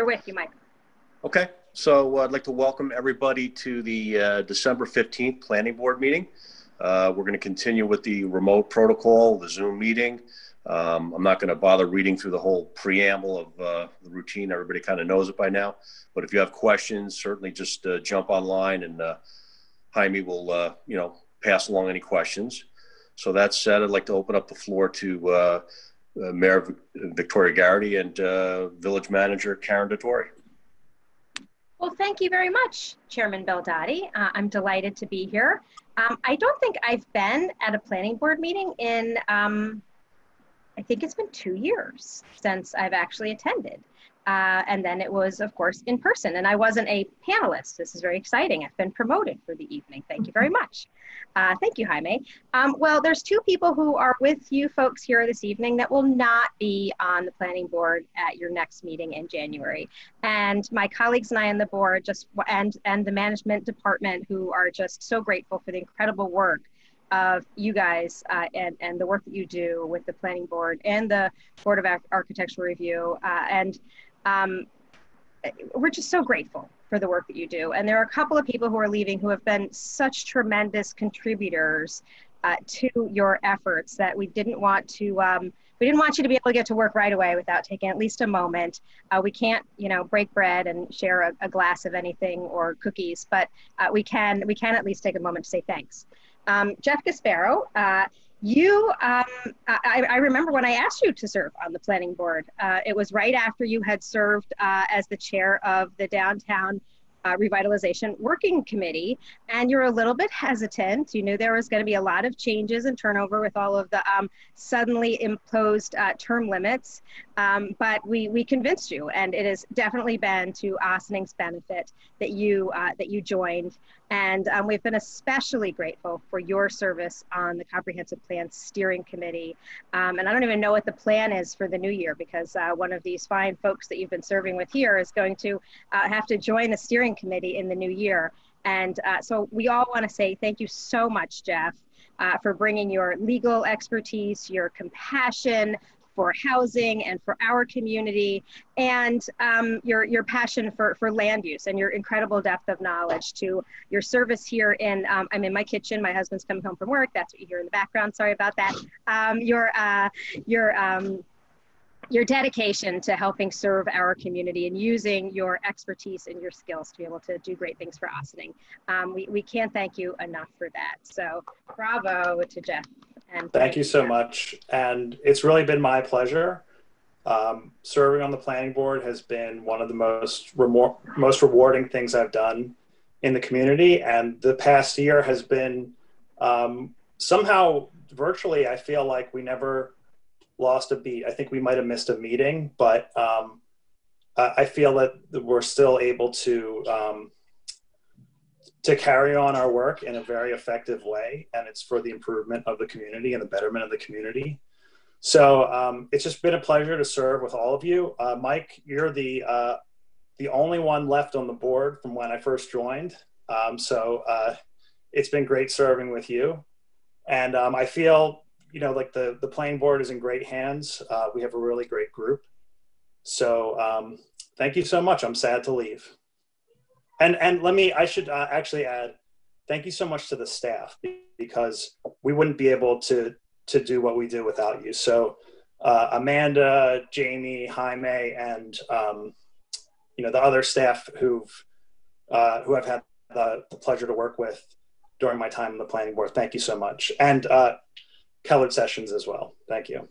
with you, Mike. Okay, so I'd like to welcome everybody to the December 15th Planning Board meeting. We're going to continue with the remote protocol, the Zoom meeting. I'm not going to bother reading through the whole preamble of the routine. Everybody kind of knows it by now. But if you have questions, certainly just jump online and Jaime will, pass along any questions. So that said, I'd like to open up the floor to Mayor Victoria Garrity and Village Manager Karen Dottori. Well, thank you very much, Chairman Beldotti. I'm delighted to be here. I don't think I've been at a planning board meeting in, I think it's been 2 years since I've actually attended. And then it was, of course, in person. And I wasn't a panelist. This is very exciting. I've been promoted for the evening. Thank you very much. Thank you, Jaime. Well, there's two people who are with you folks here this evening that will not be on the planning board at your next meeting in January. And my colleagues and I on the board and the management department who are just so grateful for the incredible work of you guys and the work that you do with the planning board and the Board of Architectural Review. We're just so grateful for the work that you do. And there are a couple of people who are leaving who have been such tremendous contributors to your efforts that we didn't want you to be able to get to work right away without taking at least a moment. We can't, break bread and share a glass of anything or cookies, but we can at least take a moment to say thanks. Jeff Gasparo, I remember when I asked you to serve on the planning board. It was right after you had served as the chair of the Downtown Revitalization Working Committee, and you're a little bit hesitant. You knew there was going to be a lot of changes and turnover with all of the suddenly imposed term limits, but we convinced you, and it has definitely been to Ossinings's benefit that you joined. And we've been especially grateful for your service on the Comprehensive Plan Steering Committee. And I don't even know what the plan is for the new year, because one of these fine folks that you've been serving with here is going to have to join the steering committee in the new year. And so we all want to say thank you so much, Jeff, for bringing your legal expertise, your compassion for housing and for our community, and your passion for land use and your incredible depth of knowledge to your service here in, I'm in my kitchen, my husband's coming home from work, that's what you hear in the background, sorry about that. Your dedication to helping serve our community and using your expertise and your skills to be able to do great things for Ossining. We can't thank you enough for that. So bravo to Jeff. And thank you so much. And it's really been my pleasure. Serving on the planning board has been one of the most rewarding things I've done in the community. And the past year has been somehow virtually, I feel like we never lost a beat. I think we might have missed a meeting, but I feel that we're still able to carry on our work in a very effective way, and it's for the improvement of the community and the betterment of the community. So it's just been a pleasure to serve with all of you. Mike, you're the only one left on the board from when I first joined. So it's been great serving with you. And I feel, like the planning board is in great hands. We have a really great group. So thank you so much. I'm sad to leave. And I should actually add, thank you so much to the staff, because we wouldn't be able to do what we do without you. So Amanda, Jamie, Jaime, and the other staff who I've had the pleasure to work with during my time on the planning board. Thank you so much. And Keller Sessions as well. Thank you.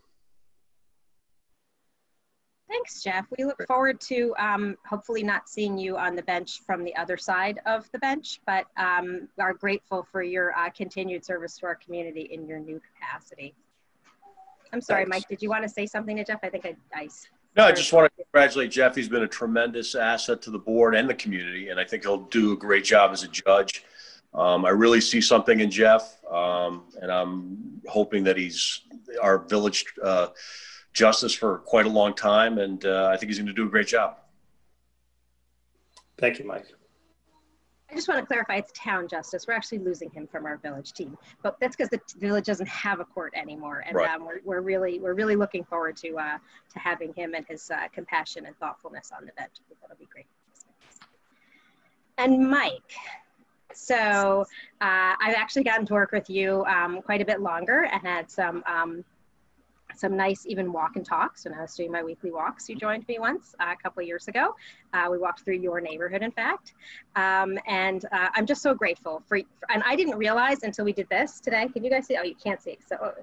Thanks, Jeff. We look forward to hopefully not seeing you on the bench from the other side of the bench, but are grateful for your continued service to our community in your new capacity. I'm sorry, Thanks. Mike, did you want to say something to Jeff? I think I No, I just want to congratulate Jeff. He's been a tremendous asset to the board and the community, and I think he'll do a great job as a judge. I really see something in Jeff, and I'm hoping that he's our village justice for quite a long time, and I think he's going to do a great job. Thank you, Mike. I just want to clarify, it's town justice. We're actually losing him from our village team, but that's because the village doesn't have a court anymore. And Right. we're really looking forward to having him and his compassion and thoughtfulness on the bench. I think that'll be great. And Mike, so I've actually gotten to work with you quite a bit longer and had some nice even walk and talks when I was doing my weekly walks. You joined me once a couple of years ago. We walked through your neighborhood, in fact. I'm just so grateful for, and I didn't realize until we did this today. Can you guys see? Oh, you can't see. So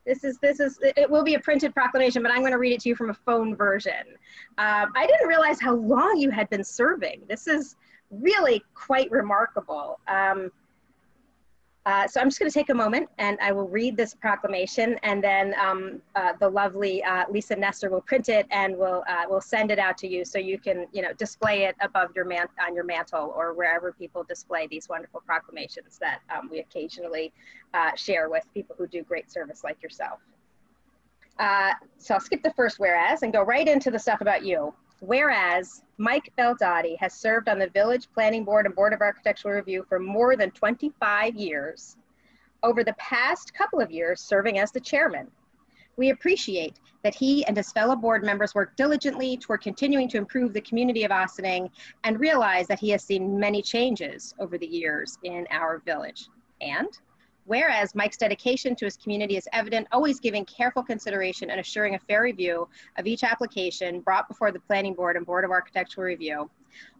it will be a printed proclamation, but I'm going to read it to you from a phone version. I didn't realize how long you had been serving. This is really quite remarkable. So I'm just going to take a moment and I will read this proclamation, and then the lovely Lisa Nestor will print it and we'll send it out to you so you can, display it above your on your mantle or wherever people display these wonderful proclamations that we occasionally share with people who do great service like yourself. So I'll skip the first whereas and go right into the stuff about you. Whereas Mike Beldotti has served on the Village Planning Board and Board of Architectural Review for more than 25 years, over the past couple of years serving as the chairman. We appreciate that he and his fellow board members work diligently toward continuing to improve the community of Ossining and realize that he has seen many changes over the years in our village. And whereas Mike's dedication to his community is evident, always giving careful consideration and assuring a fair review of each application brought before the Planning Board and Board of Architectural Review.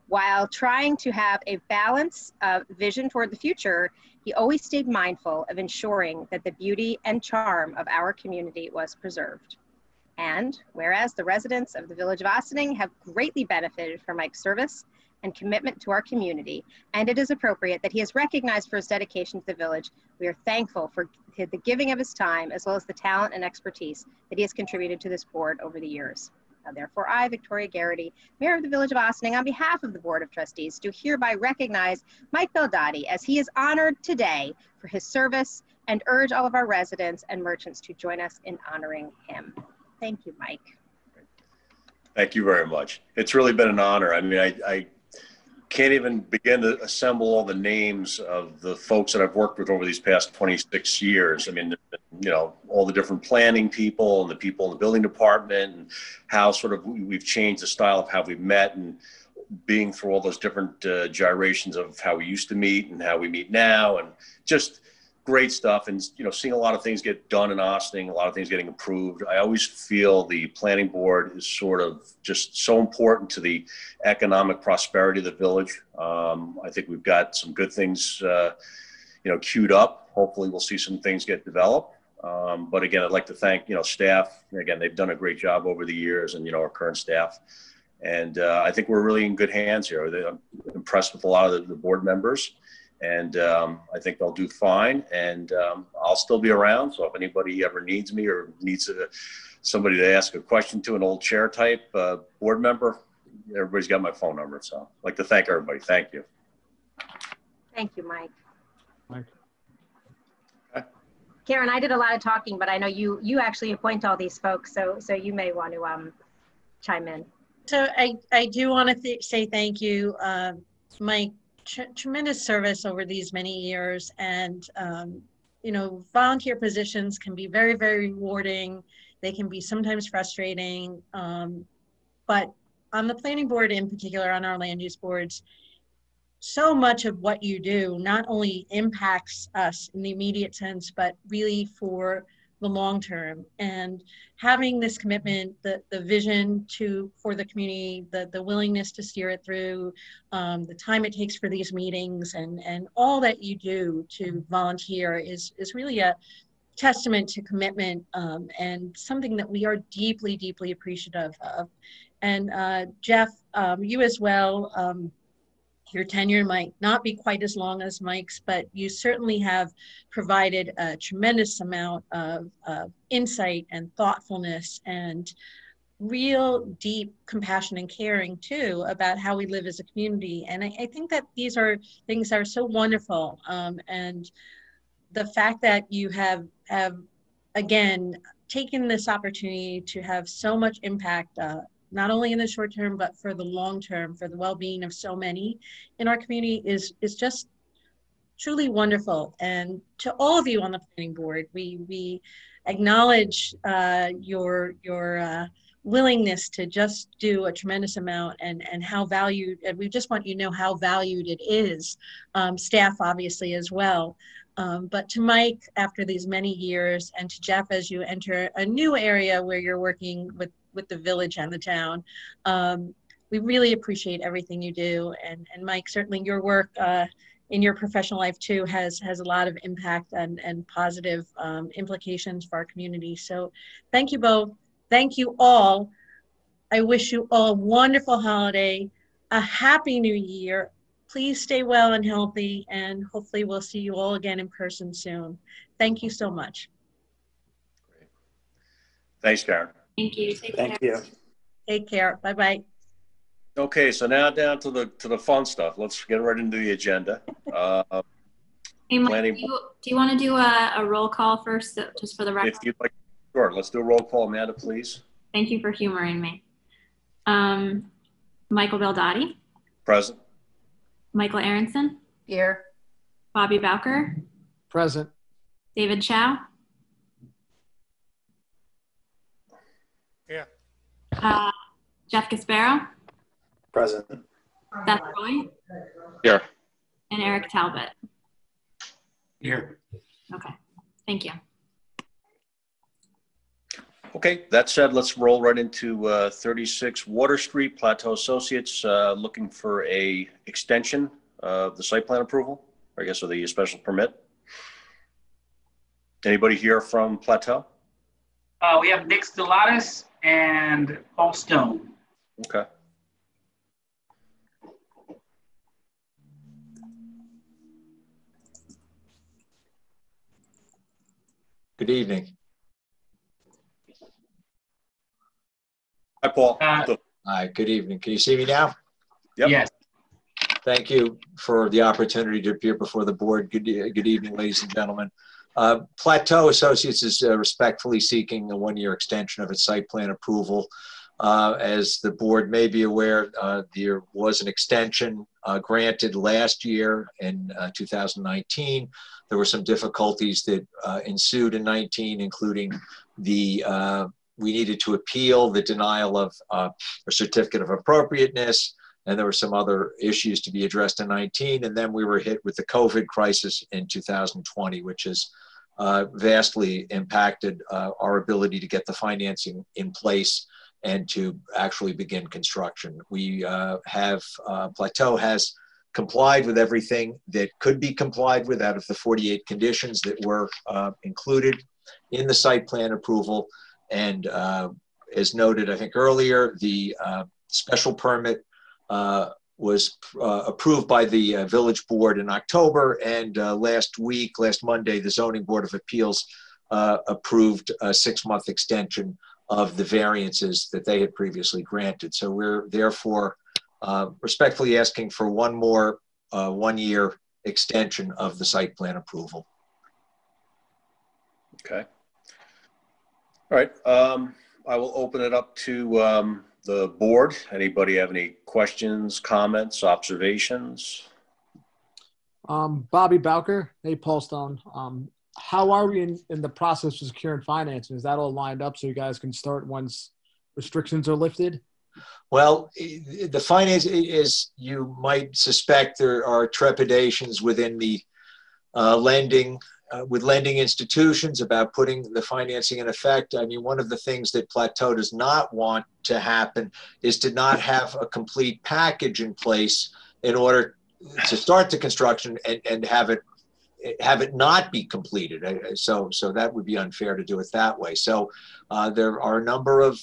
While trying to have a balanced vision toward the future, he always stayed mindful of ensuring that the beauty and charm of our community was preserved. And whereas the residents of the Village of Ossining have greatly benefited from Mike's service and commitment to our community, and it is appropriate that he is recognized for his dedication to the village. We are thankful for the giving of his time, as well as the talent and expertise that he has contributed to this board over the years. Now, therefore, I, Victoria Garrity, Mayor of the Village of Ossining, on behalf of the Board of Trustees, do hereby recognize Mike Beldotti as he is honored today for his service and urge all of our residents and merchants to join us in honoring him. Thank you, Mike. Thank you very much. It's really been an honor. I mean, I can't even begin to assemble all the names of the folks that I've worked with over these past 26 years. I mean, all the different planning people and the people in the building department, and how sort of we've changed the style of how we've met, and being through all those different gyrations of how we used to meet and how we meet now, and just great stuff. And, seeing a lot of things get done in Ossining, a lot of things getting improved. I always feel the planning board is sort of just so important to the economic prosperity of the village. I think we've got some good things, queued up. Hopefully we'll see some things get developed. But again, I'd like to thank, staff. Again, they've done a great job over the years, and, our current staff. And I think we're really in good hands here. I'm impressed with a lot of the board members. And I think they'll do fine, and I'll still be around. So if anybody ever needs me or needs somebody to ask a question to, an old chair type board member, everybody's got my phone number. So I'd like to thank everybody. Thank you. Thank you, Mike. Mike. Okay. Karen, I did a lot of talking, but I know you actually appoint all these folks, so you may want to chime in. So I do want to say thank you, Mike. Tremendous service over these many years, and volunteer positions can be very, very rewarding. They can be sometimes frustrating, but on the planning board in particular, on our land use boards, so much of what you do not only impacts us in the immediate sense, but really for the long term. And having this commitment, the vision for the community, the willingness to steer it through, the time it takes for these meetings, and all that you do to volunteer is really a testament to commitment, and something that we are deeply, deeply appreciative of. And Jeff, you as well. Your tenure might not be quite as long as Mike's, but you certainly have provided a tremendous amount of insight and thoughtfulness and real deep compassion and caring too about how we live as a community. And I think that these are things that are so wonderful. And the fact that you have again, taken this opportunity to have so much impact not only in the short term, but for the long term, for the well-being of so many in our community is just truly wonderful. And to all of you on the planning board, we acknowledge your willingness to just do a tremendous amount and how valued, and we just want you to know how valued it is, staff obviously as well. But to Mike, after these many years, and to Jeff, as you enter a new area where you're working with the village and the town, we really appreciate everything you do. And Mike, certainly your work in your professional life too has a lot of impact and positive implications for our community. So thank you both. Thank you all. I wish you all a wonderful holiday, a happy new year. Please stay well and healthy, and hopefully we'll see you all again in person soon. Thank you so much. Great. Thanks, Karen. Thank you. Thank you. Take care. Bye-bye. Okay, so now down to the fun stuff. Let's get right into the agenda. Hey, Mike, do you want to do a roll call first, just for the record? If you'd like, sure. Let's do a roll call, Amanda, please. Thank you for humoring me. Michael Beldotti. Present. Michael Aronson. Here. Bobby Bowker. Present. David Chow. Here. Jeff Gasparo. Present. Seth Roy. Here. And Eric Talbot. Here. Okay, thank you. Okay, that said, let's roll right into 36 Water Street, Pleateau Associates, looking for a extension of the site plan approval, or I guess of the special permit. Anybody here from Pleateau? We have Nick Stellatis and Paul Stone. Okay. Good evening. Hi, Paul. Hi, good evening. Can you see me now? Yep. Yes. Thank you for the opportunity to appear before the board. Good evening, ladies and gentlemen. Pleateau Associates is respectfully seeking a one-year extension of its site plan approval. As the board may be aware, there was an extension granted last year in 2019. There were some difficulties that ensued in 19, including we needed to appeal the denial of a certificate of appropriateness, and there were some other issues to be addressed in 19. And then we were hit with the COVID crisis in 2020, which has vastly impacted our ability to get the financing in place and to actually begin construction. We Pleateau has complied with everything that could be complied with out of the 48 conditions that were included in the site plan approval. And as noted, I think earlier, the special permit was approved by the village board in October, and last Monday, the zoning board of appeals approved a 6-month extension of the variances that they had previously granted. So we're therefore respectfully asking for one more 1-year extension of the site plan approval. Okay. All right. I will open it up to the board. Anybody have any questions, comments, observations? Bobby Bowker, hey, Paul Stone. How are we in the process of securing financing? Is that all lined up so you guys can start once restrictions are lifted? Well, the finance, as you might suspect, there are trepidations within the lending institutions about putting the financing in effect. I mean, one of the things that Pleateau does not want to happen is to not have a complete package in place in order to start the construction and have it not be completed. So that would be unfair to do it that way. So there are a number of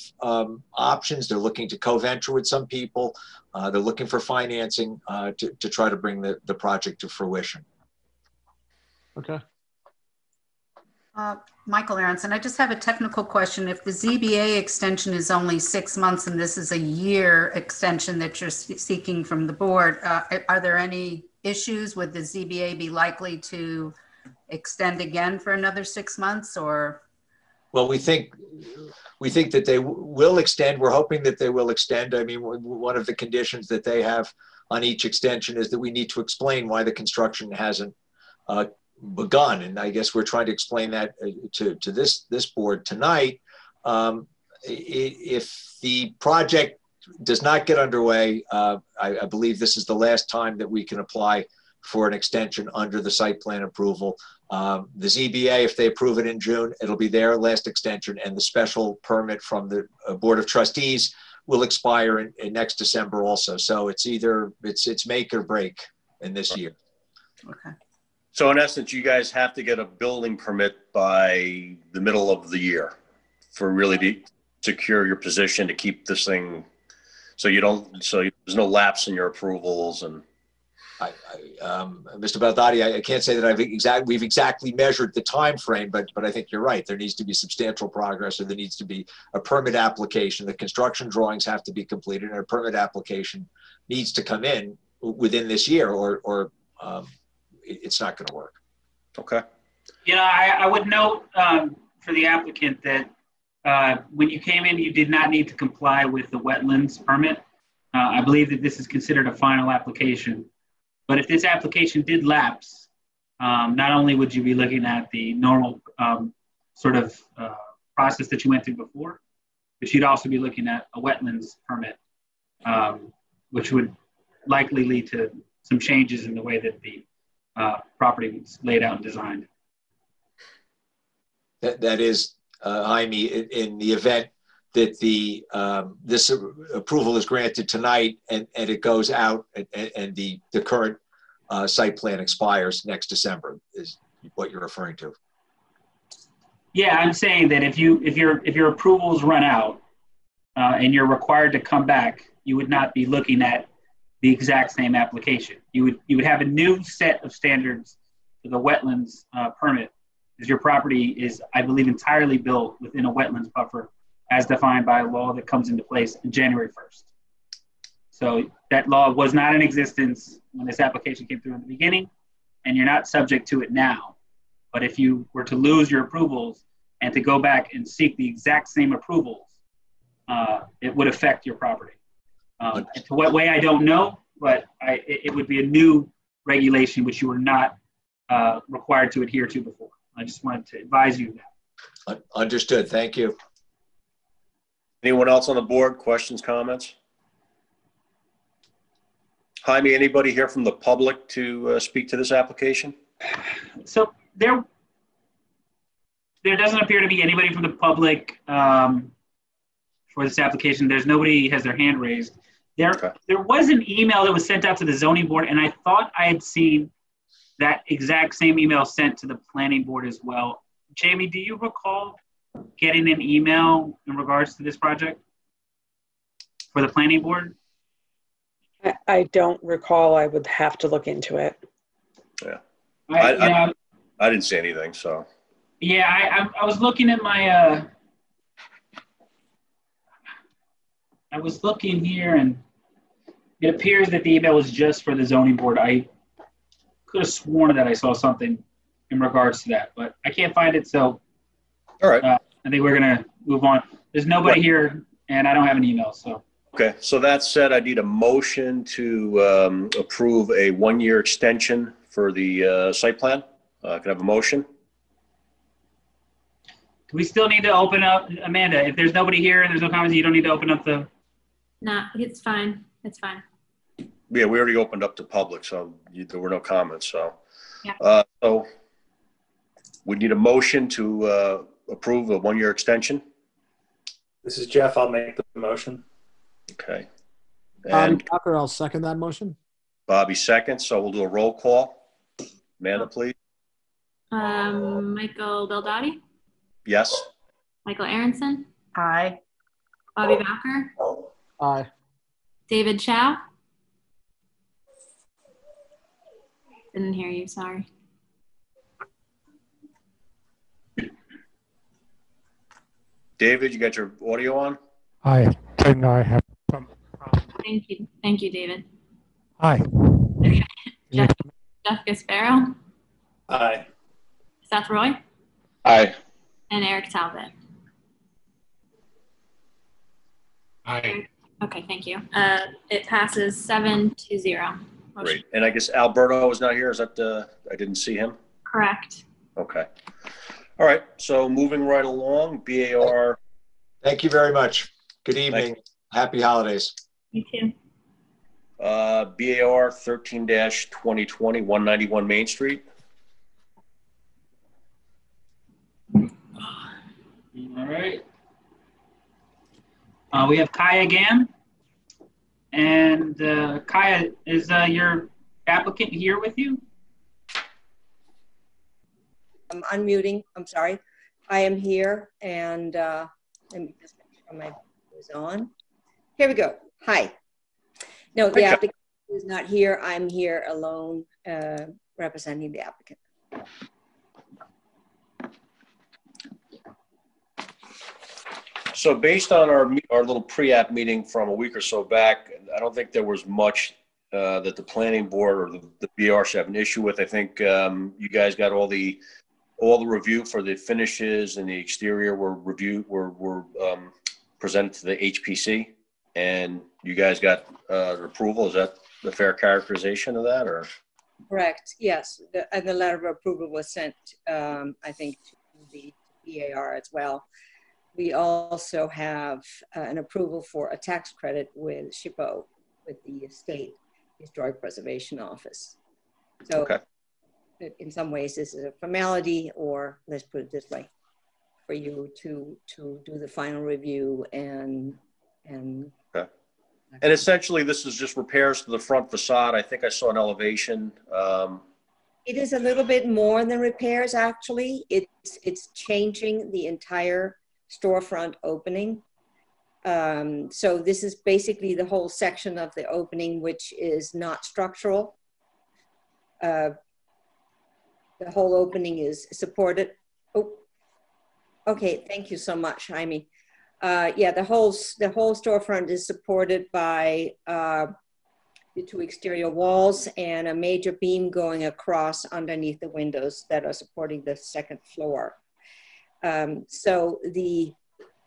options. They're looking to co-venture with some people. They're looking for financing to try to bring the project to fruition. Okay. Michael Aronson, I just have a technical question. If the ZBA extension is only 6 months and this is a year extension that you're seeking from the board, are there any issues? Would the ZBA be likely to extend again for another 6 months, or? Well, we think that they will extend. We're hoping that they will extend. I mean, one of the conditions that they have on each extension is that we need to explain why the construction hasn't begun. And I guess we're trying to explain that to this board tonight. If the project does not get underway, I believe this is the last time that we can apply for an extension under the site plan approval. The ZBA, if they approve it in June, it'll be their last extension, and the special permit from the Board of Trustees will expire in next December also. So it's either, it's make or break in this year. Okay. So in essence, you guys have to get a building permit by the middle of the year for really to secure your position to keep this thing, so there's no lapse in your approvals. And Mr. Baldati, I can't say that we've exactly measured the time frame, but I think you're right. There needs to be substantial progress, or there needs to be a permit application. The construction drawings have to be completed, and a permit application needs to come in within this year, or it's not going to work. Okay. You know, I would note for the applicant that when you came in, you did not need to comply with the wetlands permit. I believe that this is considered a final application. But if this application did lapse, not only would you be looking at the normal process that you went through before, but you'd also be looking at a wetlands permit, which would likely lead to some changes in the way that the property was laid out and designed. That is, Jaime, in the event that this approval is granted tonight and it goes out and the current site plan expires next December, is what you're referring to. Yeah, I'm saying that if your approvals run out and you're required to come back, you would not be looking at the exact same application. You would have a new set of standards for the wetlands permit, because your property is, I believe, entirely built within a wetlands buffer as defined by a law that comes into place on January 1st. So that law was not in existence when this application came through in the beginning, and you're not subject to it now. But if you were to lose your approvals and to go back and seek the exact same approvals, it would affect your property. To what way, I don't know, but it would be a new regulation which you were not required to adhere to before. I just wanted to advise you of that. Understood. Thank you. Anyone else on the board? Questions, comments? Jaime, anybody here from the public to speak to this application? So there doesn't appear to be anybody from the public for this application. There's nobody has their hand raised. There was an email that was sent out to the zoning board, and I thought I had seen that exact same email sent to the planning board as well. Jamie, do you recall getting an email in regards to this project for the planning board? I don't recall. I would have to look into it. Yeah. I didn't see anything, so. Yeah, I was looking at my, I was looking here, and it appears that the email was just for the zoning board. I could have sworn that I saw something in regards to that, but I can't find it, so. All right. I think we're going to move on. There's nobody here, and I don't have an email, so. Okay, so that said, I need a motion to approve a one-year extension for the site plan. Can I have a motion? Do we still need to open up, Amanda, if there's nobody here and there's no comments, you don't need to open up the. No, it's fine. It's fine. Yeah, we already opened up to public, so there were no comments, so. Yeah. So we need a motion to approve a one-year extension. This is Jeff. I'll make the motion. Okay. And Tucker, I'll second that motion. Bobby seconds, so we'll do a roll call. Amanda, please. Michael Baldati? Yes. Michael Aronson? Aye. Bobby Backer? Aye. David Chow? Didn't hear you, sorry. David, you got your audio on? I think I have. Thank you, David. Hi. Okay. Jeff Gasparo? Aye. Seth Roy? Aye. And Eric Talbot? Aye. Okay, thank you. It passes 7-0. Great. And I guess Alberto is not here. Is that, I didn't see him? Correct. Okay. All right. So moving right along, BAR. Thank you very much. Good evening. Happy holidays. You too. BAR 13-2020, 191 Main Street. All right. We have Kaya again. And Kaya, is your applicant here with you? I'm unmuting. I'm sorry. I am here, and let me just make sure my video is on. Here we go. Hi. No, the applicant is not here. I'm here alone, representing the applicant. So based on our little pre-app meeting from a week or so back, I don't think there was much that the planning board or the BR should have an issue with. I think you guys got all the review for the finishes and the exterior were presented to the HPC, and you guys got approval. Is that the fair characterization of that, or? Correct. Yes, and the letter of approval was sent, I think, to the BAR as well. We also have an approval for a tax credit with SHPO, with the State Historic Preservation Office. So in some ways, this is a formality, or let's put it this way, for you to do the final review and essentially this is just repairs to the front facade. I think I saw an elevation. It is a little bit more than repairs, actually. It's changing the entire storefront opening. So this is basically the whole section of the opening, which is not structural. The whole opening is supported. Oh, okay. Thank you so much, Jaime. Yeah, the whole storefront is supported by the two exterior walls and a major beam going across underneath the windows that are supporting the second floor. So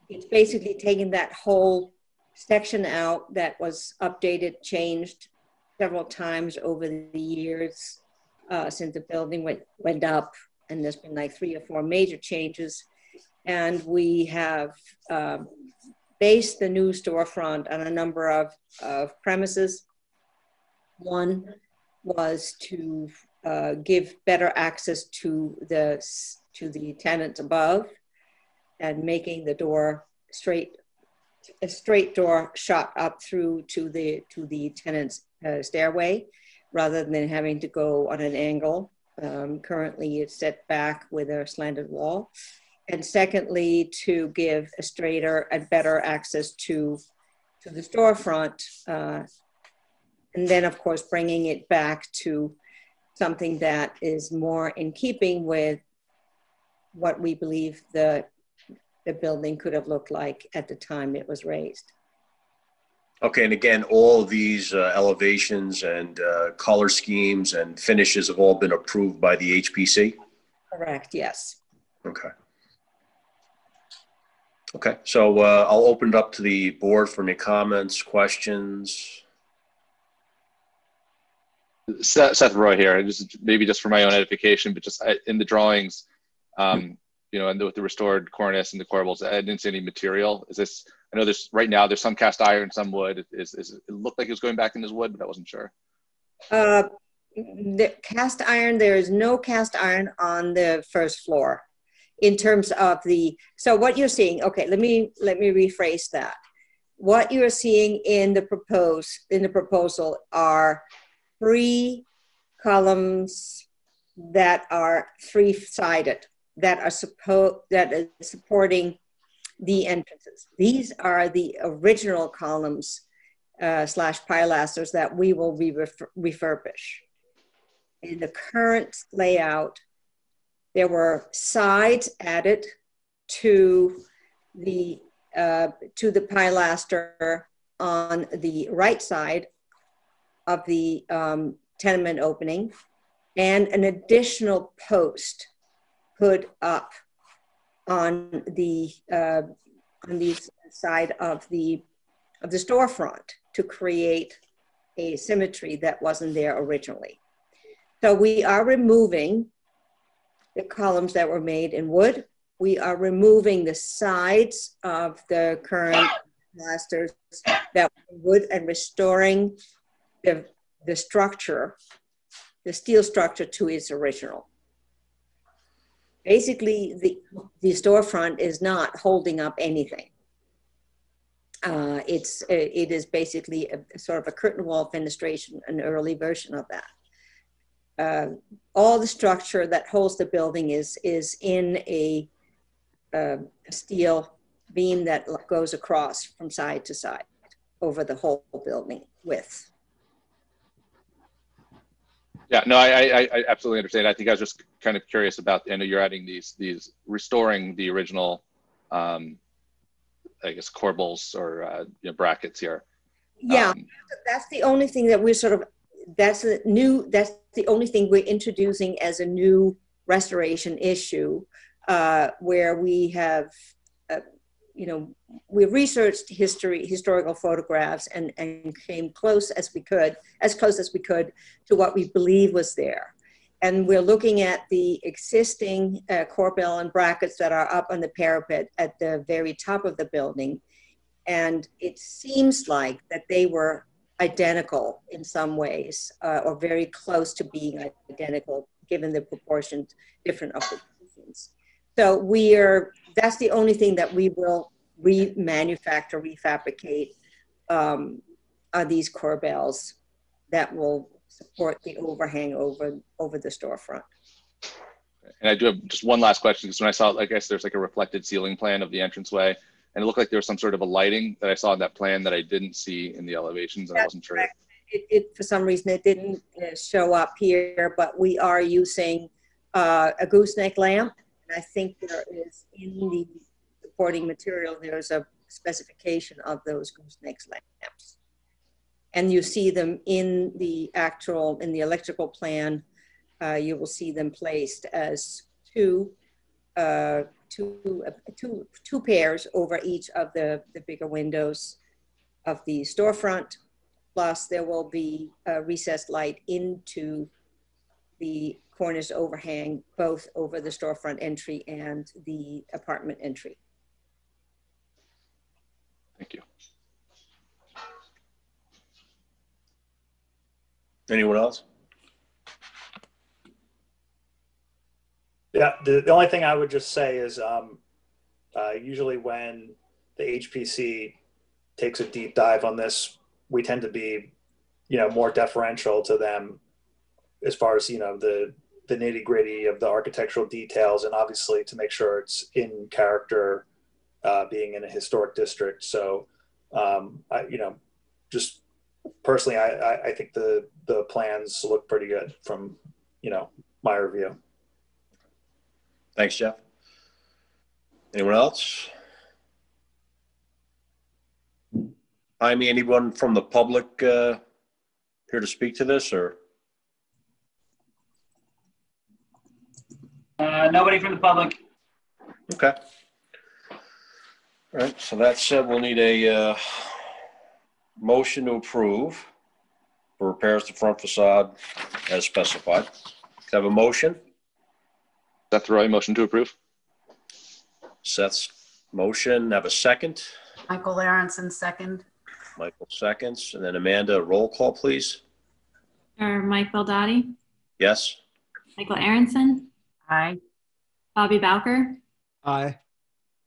it's basically taking that whole section out that was updated, changed several times over the years since the building went up, and there's been like 3 or 4 major changes. And we have based the new storefront on a number of premises. One was to give better access to the tenants above, and making the door a straight door shot up through to the tenant's stairway, rather than having to go on an angle. Currently, it's set back with a slanted wall. And secondly, to give a straighter and better access to the storefront. And then, of course, bringing it back to something that is more in keeping with what we believe the building could have looked like at the time it was raised. Okay, and again, all of these elevations and color schemes and finishes have all been approved by the HPC? Correct, yes. Okay. Okay, so I'll open it up to the board for any comments, questions. Seth Roy here. Maybe just for my own edification, but just in the drawings, you know, and with the restored cornice and the corbels, I didn't see any material. Is this? I know there's right now there's some cast iron, some wood. It looked like it was going back in as wood, but I wasn't sure. The cast iron, there is no cast iron on the first floor. In terms of so what you're seeing, okay, let me rephrase that. What you're seeing in the proposal are 3 columns that are 3-sided, that is supporting the entrances. These are the original columns / pilasters that we will refurbish. In the current layout, there were sides added to the pilaster on the right side of the tenement opening, and an additional post put up on the side of the of the storefront to create a symmetry that wasn't there originally. So we are removing the columns that were made in wood. We are removing the sides of the current pilasters that were wood and restoring the structure, the steel structure, to its original. Basically, the storefront is not holding up anything. It is basically a sort of a curtain wall fenestration, an early version of that. All the structure that holds the building is in a steel beam that goes across from side to side over the whole building width. Yeah, no, I absolutely understand. I think I was just kind of curious about, I know you're adding these restoring the original, I guess, corbels or brackets here. Yeah, that's the only thing that we're sort of, that's the only thing we're introducing as a new restoration issue, where we have, we researched historical photographs and came close as close as we could to what we believe was there. And we're looking at the existing corbel and brackets that are up on the parapet at the very top of the building. And it seems like that they were identical in some ways, or very close to being identical, given the proportions different of the positions. So that's the only thing that we will remanufacture, refabricate, are these corbels that will support the overhang over the storefront. And I do have just one last question, because when I saw, I guess there's like a reflected ceiling plan of the entranceway, and it looked like there was some sort of a lighting that I saw in that plan that I didn't see in the elevations, and I wasn't sure. For some reason, it didn't show up here, but we are using a gooseneck lamp. And I think there is in the supporting material, there's a specification of those gooseneck lamps. And you see them in the electrical plan, you will see them placed as two pairs over each of the bigger windows of the storefront. Plus there will be a recessed light into the cornice overhang, both over the storefront entry and the apartment entry. Thank you. Anyone else? Yeah, the only thing I would just say is usually when the HPC takes a deep dive on this, we tend to be, more deferential to them as far as, the nitty gritty of the architectural details, and obviously to make sure it's in character, being in a historic district. So, just personally, I think the plans look pretty good from, my review. Thanks, Jeff. Anyone else? Anyone from the public here to speak to this, or? Nobody from the public. Okay. All right, so that said, we'll need a motion to approve for repairs to front facade as specified. Can I have a motion? Seth Roy, motion to approve. Seth's motion. Have a second. Michael Aronson, second. Michael seconds. And then Amanda, roll call, please. Mike Baldati. Yes. Michael Aronson. Aye. Bobby Bowker. Aye.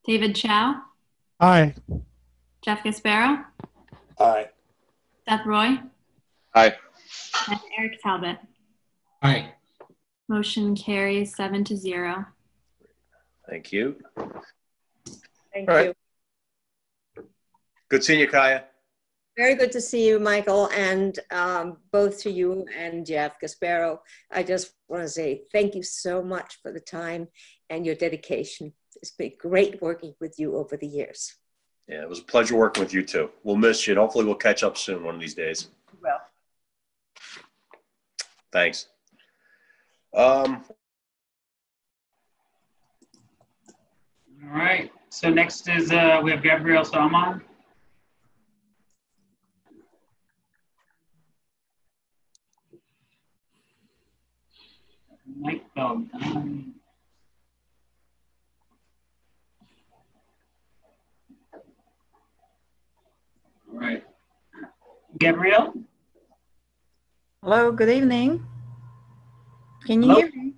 David Chow. Aye. Jeff Gasparo. Aye. Seth Roy. Aye. And Eric Talbot. Aye. Motion carries 7-0. Thank you. Thank All you. right. Good seeing you, Kaya. Very good to see you, Michael, and both to you and Jeff Gasparo. I just want to say thank you so much for the time and your dedication. It's been great working with you over the years. Yeah, it was a pleasure working with you too. We'll miss you. And hopefully we'll catch up soon one of these days. Well. Thanks. All right. So next is we have Gabrielle Salmon. All right. Gabrielle? Hello, good evening. Can you Hello? hear me?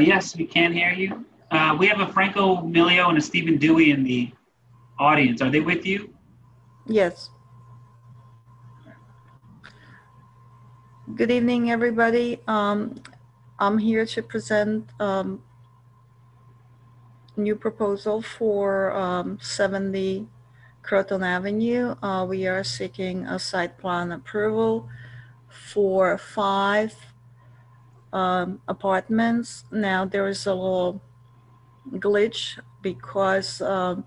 Yes, we can hear you. We have a Franco Milio and a Stephen Dewey in the audience. Are they with you? Yes. Good evening, everybody. I'm here to present new proposal for 70 Croton Avenue. We are seeking a site plan approval for 5 apartments. Now there is a little glitch because the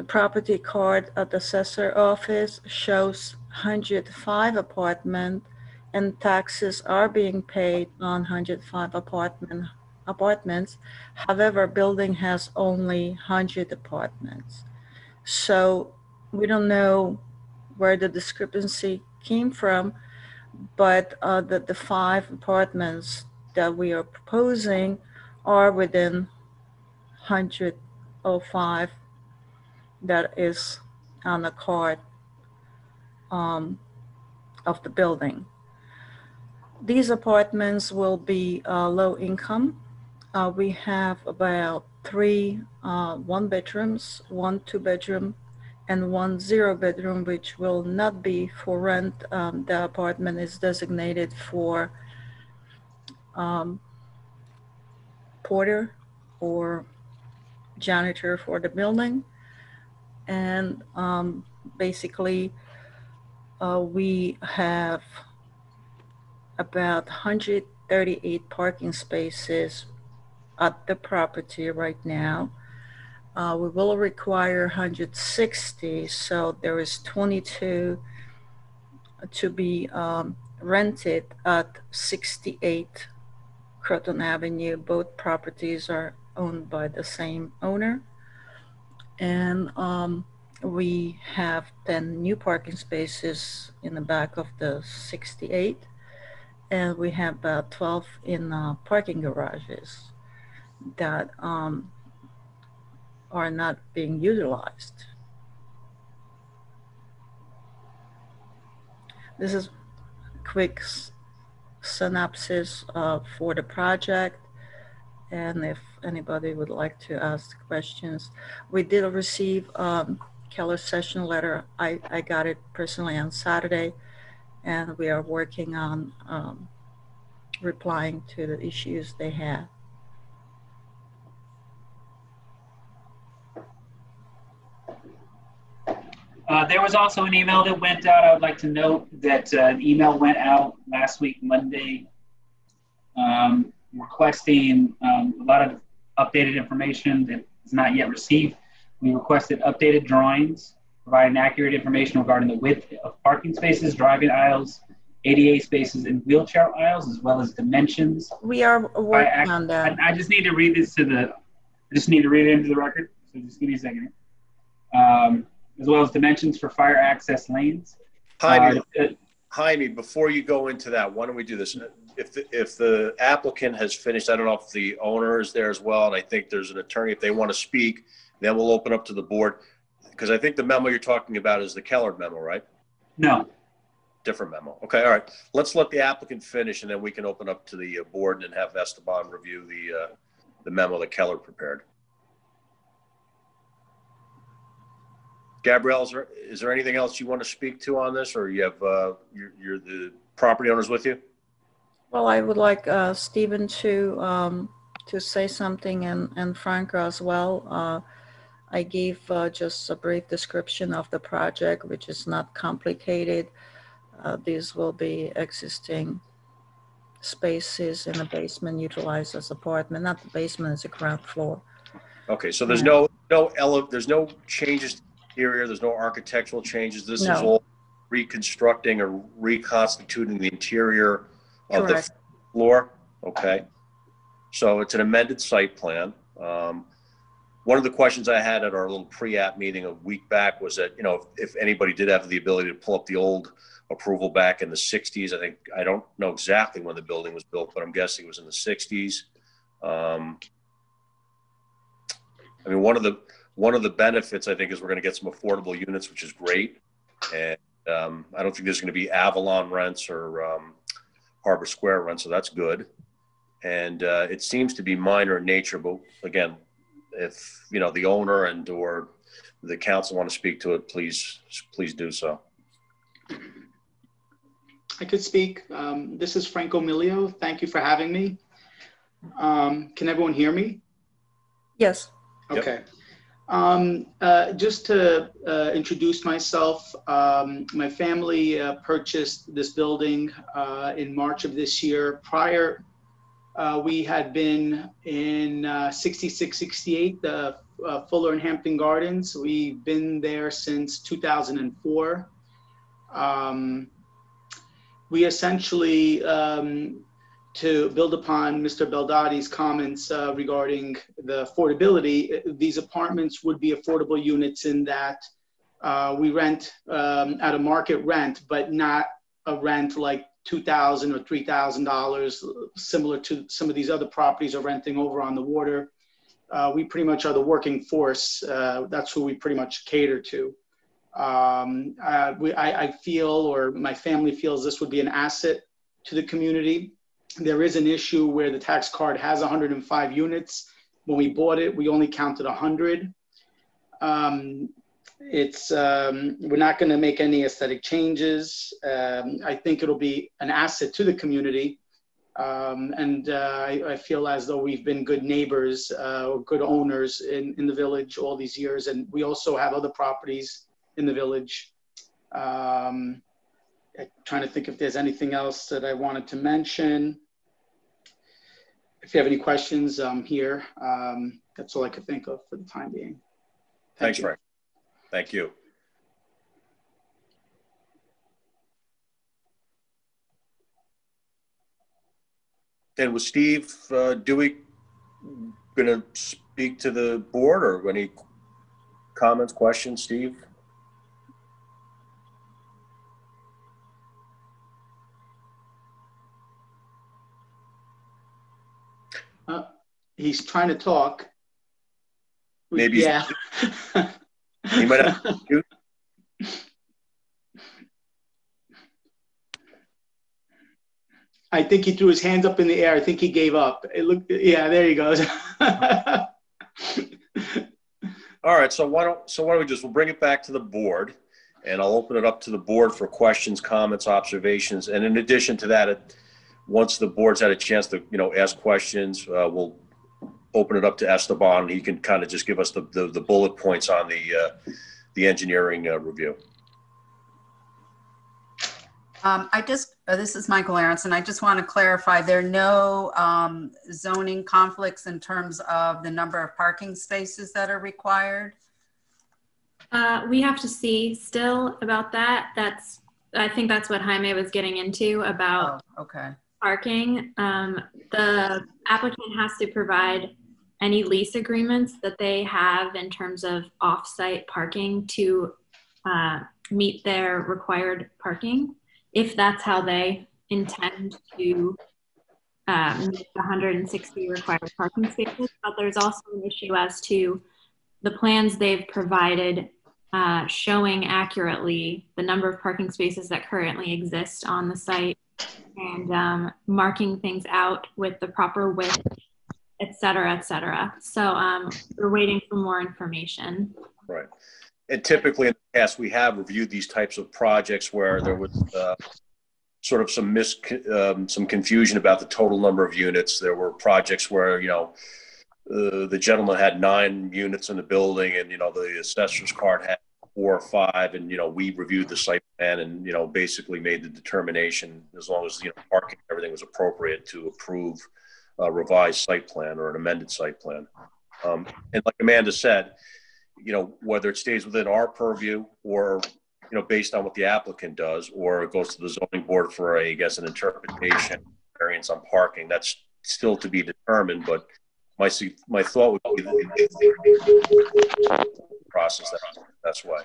property card at the assessor office shows 105 apartments and taxes are being paid on 105 apartments. However, building has only 100 apartments. So we don't know where the discrepancy came from, but the 5 apartments that we are proposing are within 105 that is on the card of the building. These apartments will be low income. We have about 3 one-bedrooms, 1 two-bedroom, and 1 zero-bedroom, which will not be for rent. The apartment is designated for porter or janitor for the building. And basically, we have about 138 parking spaces at the property right now. We will require 160, so there is 22 to be rented at 68 Croton Avenue. Both properties are owned by the same owner. And we have 10 new parking spaces in the back of the 68. And we have about 12 in parking garages that are not being utilized. This is a quick synopsis for the project. And if anybody would like to ask questions, we did receive Keller's session letter. I got it personally on Saturday, and we are working on replying to the issues they have. There was also an email that went out. I would like to note that an email went out last week, Monday, requesting a lot of updated information that is not yet received. We requested updated drawings, providing accurate information regarding the width of parking spaces, driving aisles, ADA spaces, and wheelchair aisles, as well as dimensions. We are working on that. I just need to read this to the, into the record, so just give me a second. As well as dimensions for fire access lanes. Jaime, before you go into that, why don't we do this? If the applicant has finished, I don't know if the owner is there as well, and I think there's an attorney, if they want to speak, then we'll open up to the board. Because I think the memo you're talking about is the Keller memo, right? No. Different memo. Okay, all right. Let's let the applicant finish, and then we can open up to the board and have Esteban review the memo that Keller prepared. Gabrielle, is there anything else you want to speak to on this, or you have you're the property owners with you? Well, I would like Stephen to say something, and Franco as well. I gave just a brief description of the project, which is not complicated. These will be existing spaces in the basement utilized as apartment, not the basement, it's a ground floor. Okay, so there's there's no changes to the interior, there's no architectural changes. This is all reconstructing or reconstituting the interior of the floor. Okay, so it's an amended site plan. one of the questions I had at our little pre-app meeting a week back was that, you know, if anybody did have the ability to pull up the old approval back in the 60s, I don't know exactly when the building was built, but I'm guessing it was in the 60s. I mean, one of the benefits, I think, is we're going to get some affordable units, which is great. And I don't think there's going to be Avalon rents or Harbor Square rents, so that's good. And it seems to be minor in nature, but again, if, you know, the owner and or the council want to speak to it, please do so. I could speak. This is Franco Milio. Thank you for having me. Can everyone hear me? Yes. Okay. Just to introduce myself, my family purchased this building in March of this year. Prior, we had been in 6668, the Fuller and Hampton Gardens. We've been there since 2004. We essentially, to build upon Mr. Beldotti's comments regarding the affordability, these apartments would be affordable units in that we rent at a market rent, but not a rent like $2,000 or $3,000, similar to some of these other properties are renting over on the water. We pretty much are the working force. That's who we pretty much cater to. I feel, or my family feels, this would be an asset to the community. There is an issue where the tax card has 105 units. When we bought it, we only counted 100. We're not going to make any aesthetic changes. I think it'll be an asset to the community. I feel as though we've been good neighbors or good owners in the village all these years. And we also have other properties in the village. I'm trying to think if there's anything else that I wanted to mention. If you have any questions, I'm here. That's all I could think of for the time being. Thanks, Frank. Thank you. And was Steve Dewey going to speak to the board, or any comments, questions, Steve? He's trying to talk. Maybe. Yeah. He might have to. I think he threw his hands up in the air. I think he gave up. It looked, yeah, there he goes. All right, so why don't we just, we'll bring it back to the board, and I'll open it up to the board for questions, comments, observations. And in addition to that, once the board's had a chance to, you know, ask questions, we'll open it up to Esteban. He can kind of just give us the bullet points on the engineering review. This is Michael Aronson. I just want to clarify, there are no zoning conflicts in terms of the number of parking spaces that are required? We have to see still about that. I think that's what Jaime was getting into about parking. The applicant has to provide any lease agreements that they have in terms of off-site parking to meet their required parking, if that's how they intend to meet the 160 required parking spaces. But there's also an issue as to the plans they've provided showing accurately the number of parking spaces that currently exist on the site, and marking things out with the proper width, et cetera, et cetera. So we're waiting for more information. Right. And typically in the past, we have reviewed these types of projects where there was sort of some confusion about the total number of units. There were projects where, you know, the gentleman had 9 units in the building, and, you know, the assessor's card had 4 or 5, and, you know, we reviewed the site plan and, you know, basically made the determination, as long as, you know, parking, everything was appropriate, to approve a revised site plan or an amended site plan. And like Amanda said, you know, whether it stays within our purview or, you know, based on what the applicant does, or it goes to the zoning board for I guess, an interpretation variance on parking, that's still to be determined. But my thought would be the process. That's why.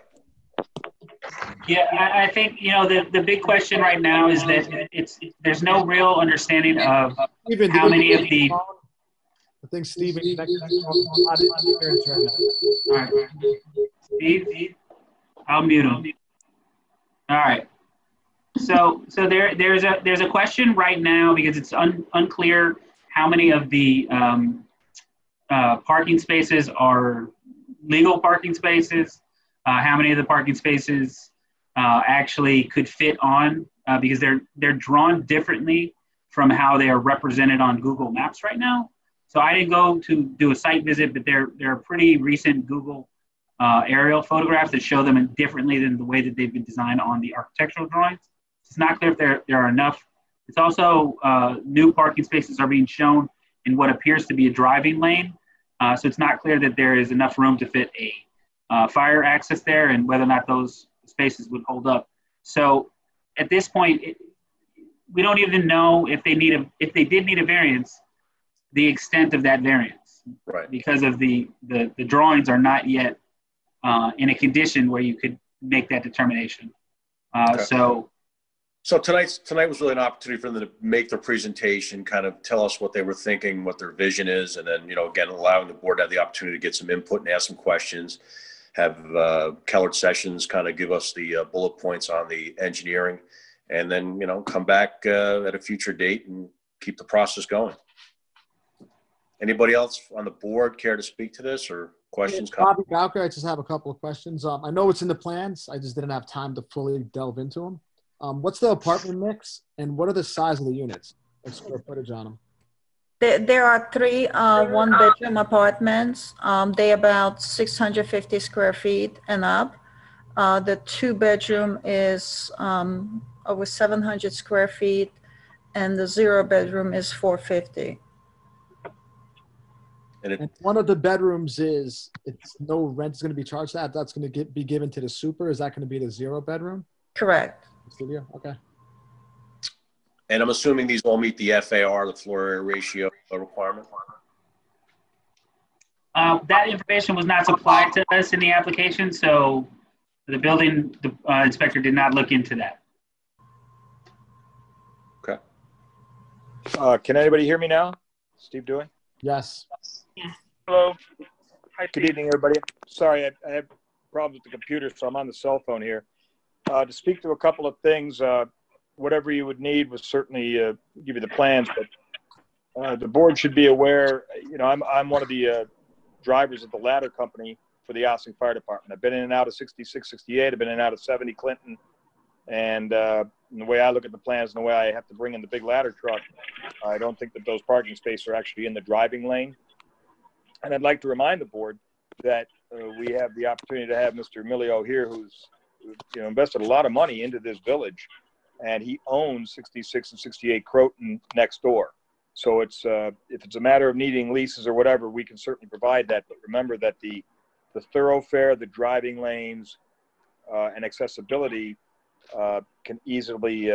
Yeah, I think, you know, the big question right now is that there's no real understanding of how many of the. I think Stephen connected on interference right now. All right. Steve, I'll mute him. All right. So there's a question right now because it's unclear how many of the parking spaces are legal parking spaces, how many of the parking spaces actually could fit on because they're drawn differently from how they are represented on Google Maps right now. So I didn't go to do a site visit, but there are pretty recent Google aerial photographs that show them differently than the way that they've been designed on the architectural drawings. It's not clear if there are enough. It's also new parking spaces are being shown in what appears to be a driving lane. So it's not clear that there is enough room to fit a fire access there and whether or not those spaces would hold up. So at this point, we don't even know if they did need a variance, the extent of that variance, right? Because of the drawings are not yet in a condition where you could make that determination. Okay. So tonight was really an opportunity for them to make their presentation, kind of tell us what they were thinking, what their vision is, and then, you know, again, allowing the board to have the opportunity to get some input and ask some questions, have Kellard Sessions kind of give us the bullet points on the engineering, and then, you know, come back at a future date and keep the process going. Anybody else on the board care to speak to this or questions? Bobby Bowker, I just have a couple of questions. I know it's in the plans. I just didn't have time to fully delve into them. What's the apartment mix and what are the size of the units and square footage on them? There are 3 one-bedroom apartments. They're about 650 square feet and up. The 2-bedroom is over 700 square feet, and the 0-bedroom is 450. And one of the bedrooms it's no rent is going to be charged that. That's going to be given to the super. Is that going to be the 0-bedroom? Correct. Studio? Okay. And I'm assuming these all meet the FAR, the floor area ratio requirement? That information was not supplied to us in the application, so the building inspector did not look into that. Okay. Can anybody hear me now? Steve Dewey? Yes. Yeah. Hello. Hi, good evening, everybody. Sorry, I have problems with the computer, so I'm on the cell phone here. To speak to a couple of things, whatever you would need was certainly give you the plans, but the board should be aware, you know, I'm one of the drivers at the ladder company for the Ossining Fire Department. I've been in and out of 66, 68, I've been in and out of 70 Clinton, and the way I look at the plans and the way I have to bring in the big ladder truck, I don't think that those parking spaces are actually in the driving lane. And I'd like to remind the board that we have the opportunity to have Mr. Milio here, who's invested a lot of money into this village, and he owns 66 and 68 Croton next door. So it's if it's a matter of needing leases or whatever, we can certainly provide that. But remember that the thoroughfare, the driving lanes, and accessibility can easily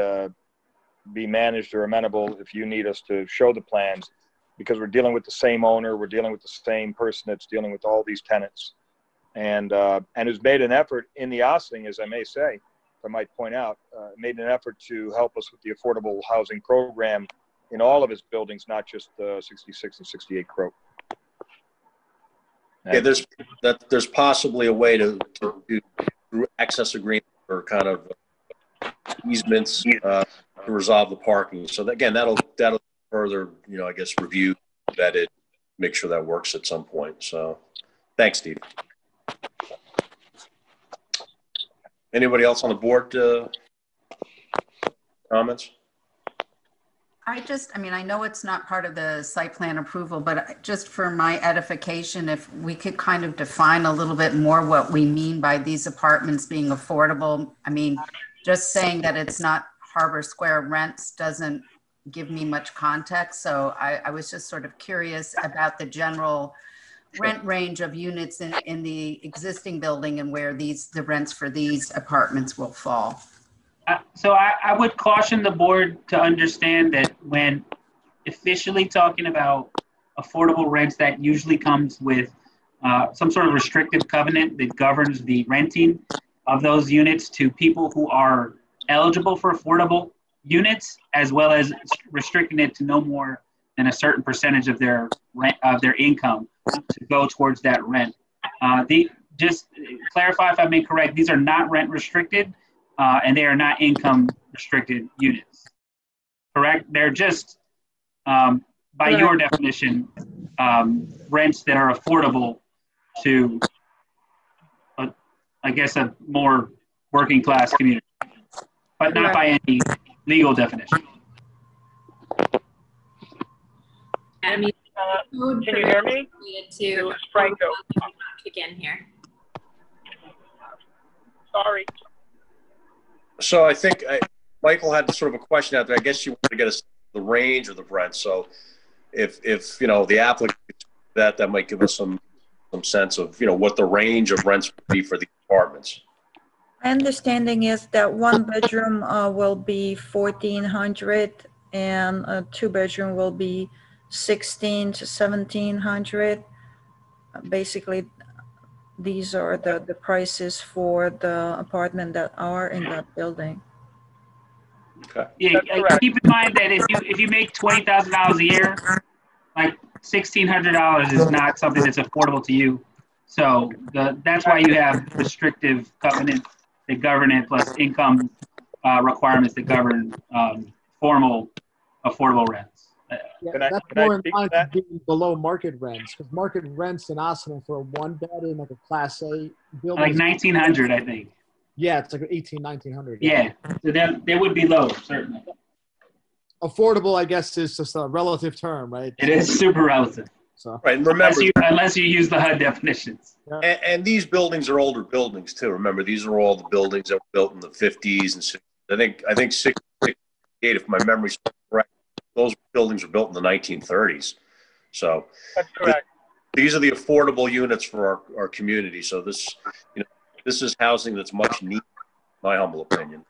be managed or amenable if you need us to show the plans, because we're dealing with the same owner, we're dealing with the same person that's dealing with all these tenants. And has made an effort in the Ossining, as I may say, if I might point out, made an effort to help us with the affordable housing program in all of his buildings, not just 66 and 68 Croton. Yeah, there's possibly a way to do access agreement or kind of easements to resolve the parking. So again, that'll further, I guess, review, vetted, make sure that works at some point. So thanks, Steve. Anybody else on the board comments? I know it's not part of the site plan approval, but just for my edification, if we could kind of define a little bit more what we mean by these apartments being affordable. I mean, just saying that it's not Harbor Square rents doesn't give me much context. So I was just sort of curious about the general rent range of units in the existing building and where the rents for these apartments will fall. So I would caution the board to understand that when officially talking about affordable rents, that usually comes with some sort of restrictive covenant that governs the renting of those units to people who are eligible for affordable units, as well as restricting it to no more than a certain percentage of their rent, of their income, to go towards that rent. Just clarify if I'm incorrect, these are not rent restricted and they are not income restricted units, correct? They're just, by your definition, rents that are affordable to, I guess, a more working class community, but not by any legal definition. I mean, can you hear me? To Franco. Kick in here. Sorry. So I think Michael had sort of a question out there. I guess you want to get the range of the rent. So if you know the applicant that might give us some sense of what the range of rents would be for the apartments. My understanding is that one bedroom will be 1,400 and a two bedroom will be 1,600 to 1,700. Basically, these are the prices for the apartment that are in that building. Okay. Yeah, keep in mind that if you make $20,000 a year, like $1,600 is not something that's affordable to you. So that's why you have restrictive covenants that govern it, plus income requirements that govern formal affordable rents. Yeah, that's more in line to being below market rents, because market rents in Arsenal for a one bed in like a Class A building, Like 1,900, I think. Yeah, it's like 1,900. Yeah, so they would be low, certainly. Affordable, I guess, is just a relative term, right? It is super relative. So right, and remember, unless you use the HUD definitions. And these buildings are older buildings too. Remember, these are all the buildings that were built in the 50s and 60s. I think 68, if my memory's correct, those buildings were built in the 1930s. So that's correct. These are the affordable units for our community. So this is housing that's much needed, in my humble opinion.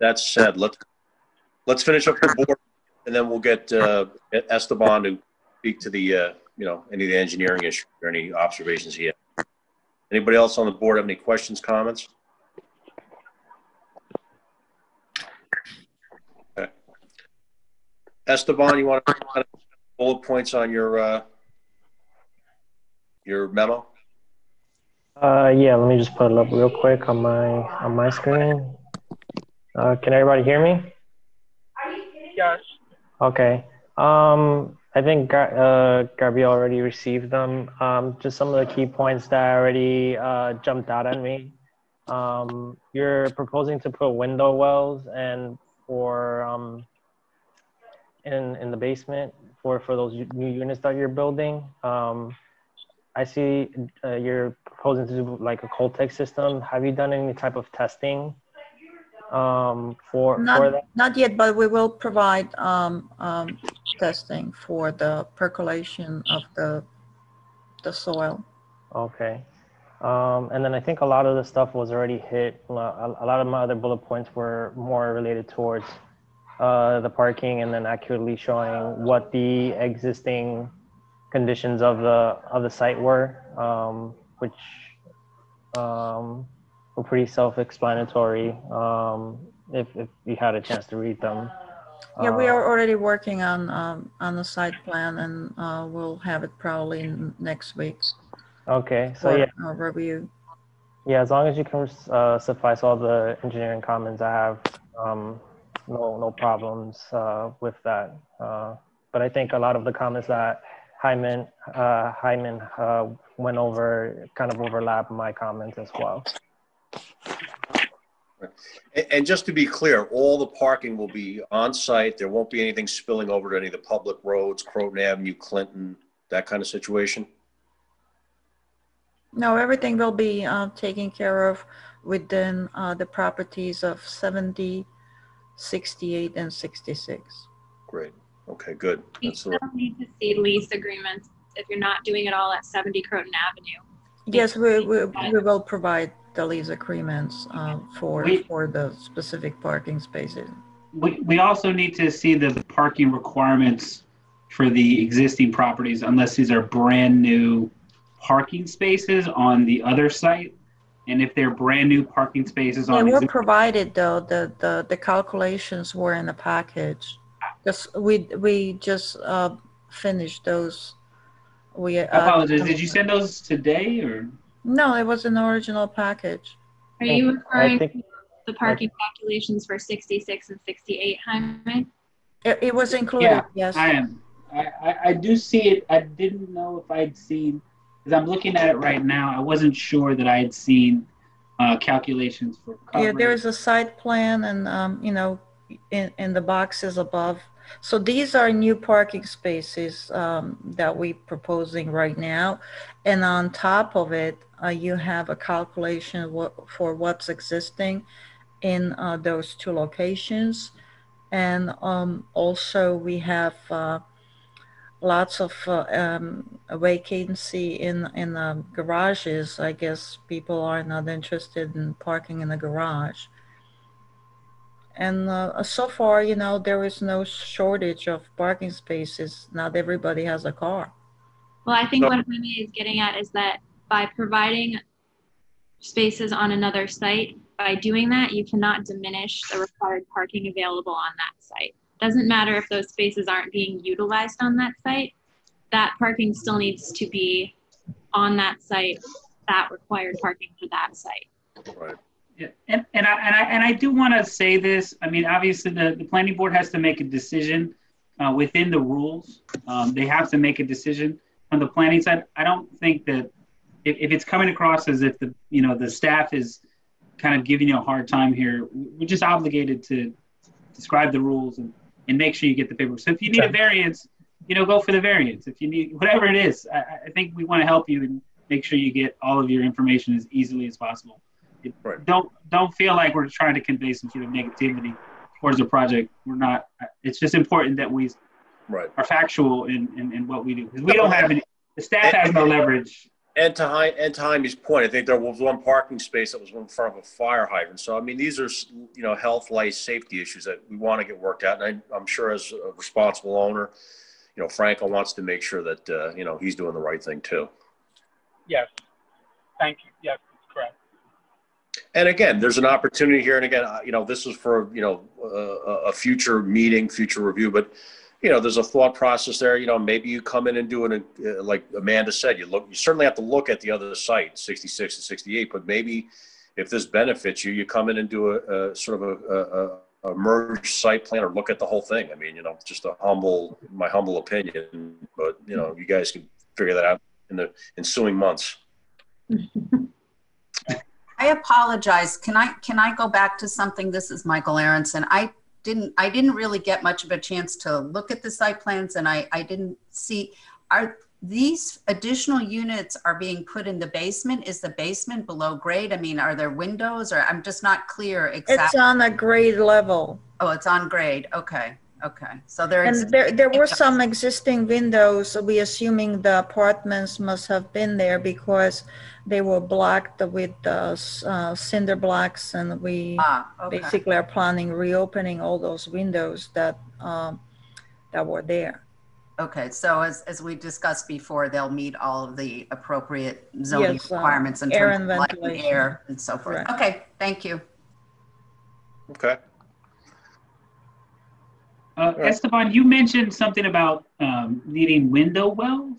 That said, let's finish up the board, and then we'll get Esteban to speak to the any of the engineering issues or any observations he has. Anybody else on the board have any questions, comments? Okay. Esteban, you want to put bullet points on your memo? Yeah, let me just put it up real quick on my screen. Can everybody hear me? Yes. Okay. I think Gabrielle already received them. Just some of the key points that already jumped out at me. You're proposing to put window wells and for in the basement for those new units that you're building. I see you're proposing to do like a Coltech system. Have you done any type of testing for that? Not yet, but we will provide testing for the percolation of the soil. Okay. And then I think a lot of the stuff was already hit. A lot of my other bullet points were more related towards the parking, and then accurately showing what the existing conditions of the site were, which were pretty self-explanatory if you had a chance to read them. Yeah, we are already working on the site plan, and we'll have it probably next week. Okay, so yeah, review. Yeah, as long as you can suffice all the engineering comments, I have no problems with that. But I think a lot of the comments that Hyman went over kind of overlap my comments as well. And just to be clear, all the parking will be on site. There won't be anything spilling over to any of the public roads, Croton Avenue, Clinton, that kind of situation? No, everything will be taken care of within the properties of 70, 68, and 66. Great. Okay, good. You still need to see lease agreements if you're not doing it all at 70 Croton Avenue. Yes, we will provide the lease agreements for the specific parking spaces. We also need to see the parking requirements for the existing properties unless these are brand new parking spaces on the other site. And if they're brand new parking spaces on They were existing, provided though, the calculations were in the package. We just finished those. I apologize. Did you send those today or? No, it was an original package. Are you referring to the parking calculations for 66 and 68, Jaime? It was included, Yeah, yes. I am. I do see it. I didn't know if I'd seen, because I'm looking at it right now. I wasn't sure that I had seen calculations for coverage. Yeah, there is a site plan and, you know, in the boxes above. So these are new parking spaces that we're proposing right now. And on top of it, you have a calculation for what's existing in those two locations. And also we have lots of vacancy in the garages. I guess people are not interested in parking in the garage. And so far, you know, there is no shortage of parking spaces. Not everybody has a car. Well, I think what Jaime is getting at is that by providing spaces on another site, by doing that, you cannot diminish the required parking available on that site. Doesn't matter if those spaces aren't being utilized on that site, that parking still needs to be on that site, that required parking for that site. Right. Yeah. And I do want to say this. I mean, obviously the planning board has to make a decision within the rules. They have to make a decision on the planning side. I don't think that if it's coming across as if the staff is kind of giving you a hard time here, we're just obligated to describe the rules and make sure you get the paperwork. So if you need a variance, go for the variance. If you need whatever it is, I think we want to help you and make sure you get all of your information as easily as possible. Right. Don't feel like we're trying to convey some sort of negativity towards the project. We're not. It's just important that we are factual in what we do, because we don't have any. The staff has no leverage. And to Jaime's point, I think there was one parking space that was in front of a fire hydrant. So I mean, these are health, life, safety issues that we want to get worked out. And I'm sure as a responsible owner, Franco wants to make sure that he's doing the right thing too. Yes. Thank you. Yes, that's correct. And again, there's an opportunity here. And again, this is for, a future meeting, future review, but, there's a thought process there. Maybe you come in and do it, like Amanda said, you certainly have to look at the other site, 66 and 68, but maybe if this benefits you, you come in and do a sort of a merged site plan or look at the whole thing. I mean, just my humble opinion, but, you guys can figure that out in the ensuing months. I apologize. Can I go back to something? This is Michael Aronson. I didn't really get much of a chance to look at the site plans, and I didn't see, are these additional units are being put in the basement? Is the basement below grade? I mean, are there windows, or I'm just not clear exactly. It's on a grade level. Oh, it's on grade. Okay. Okay. So there were some existing windows. We assuming the apartments must have been there because they were blocked with cinder blocks, and we basically are planning reopening all those windows that were there. Okay, so as we discussed before, they'll meet all of the appropriate zoning requirements in terms of light and air and so forth. Right. Okay, thank you. Okay. Esteban, you mentioned something about needing window wells?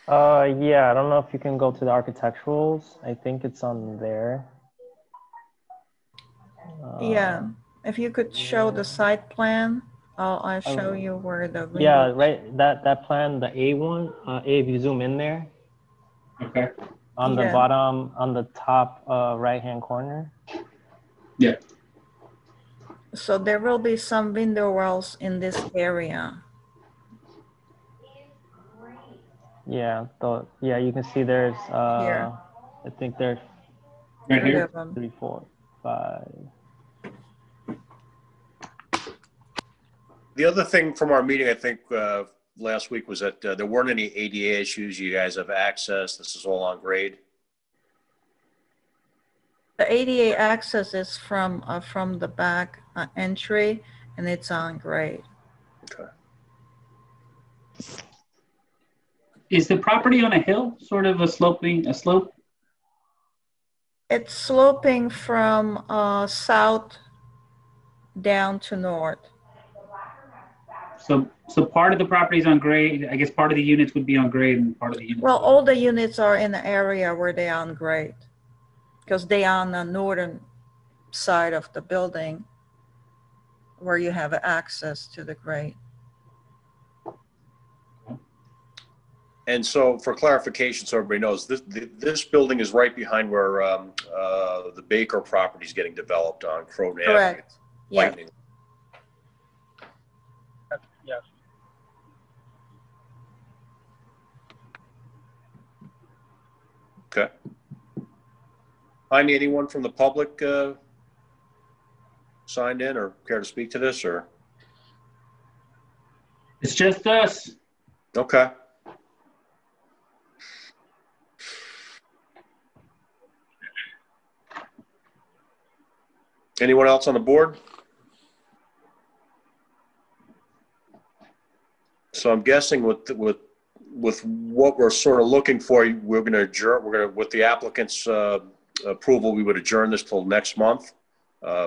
Yeah, I don't know if you can go to the architecturals. I think it's on there. Yeah, if you could show the site plan, I'll show you where the windows. Yeah, right, that plan, the A1, if you zoom in there. Okay. On the bottom, on the top right-hand corner. Yeah. So there will be some window wells in this area. Yeah, you can see there's here. I think there's right here. 3, 4, 5. The other thing from our meeting, I think last week, was that there weren't any ADA issues. You guys have access. This is all on grade. The ADA access is from the back entry, and it's on grade. Okay. Is the property on a hill, sort of a slope? It's sloping from south down to north. So part of the property is on grade. I guess part of the units would be on grade and part of the units. Well, all the units are in the area where they are on grade because they are on the northern side of the building where you have access to the grade. And so for clarification, so everybody knows, this building is right behind where the Baker property is getting developed on Croton Ave. Correct. Yeah. Yes. Okay. Jaime, anyone from the public signed in or care to speak to this, or? It's just us. Okay. Anyone else on the board? So I'm guessing with what we're sort of looking for, we're going to adjourn. With the applicant's approval, we would adjourn this till next month,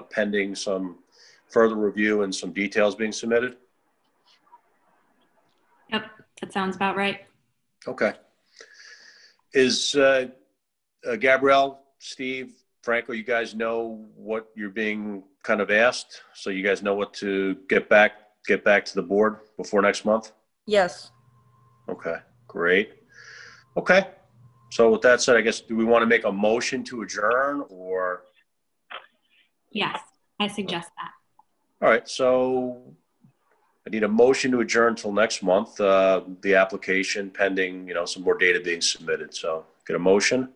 pending some further review and some details being submitted. Yep, that sounds about right. Okay. Is Gabrielle, Steve, Franco, you guys know what you're being kind of asked, so you guys know what to get back to the board before next month? Yes. Okay, great. Okay, so with that said, I guess, do we want to make a motion to adjourn, or? Yes, I suggest that. All right, so I need a motion to adjourn till next month, the application pending, some more data being submitted. So get a motion.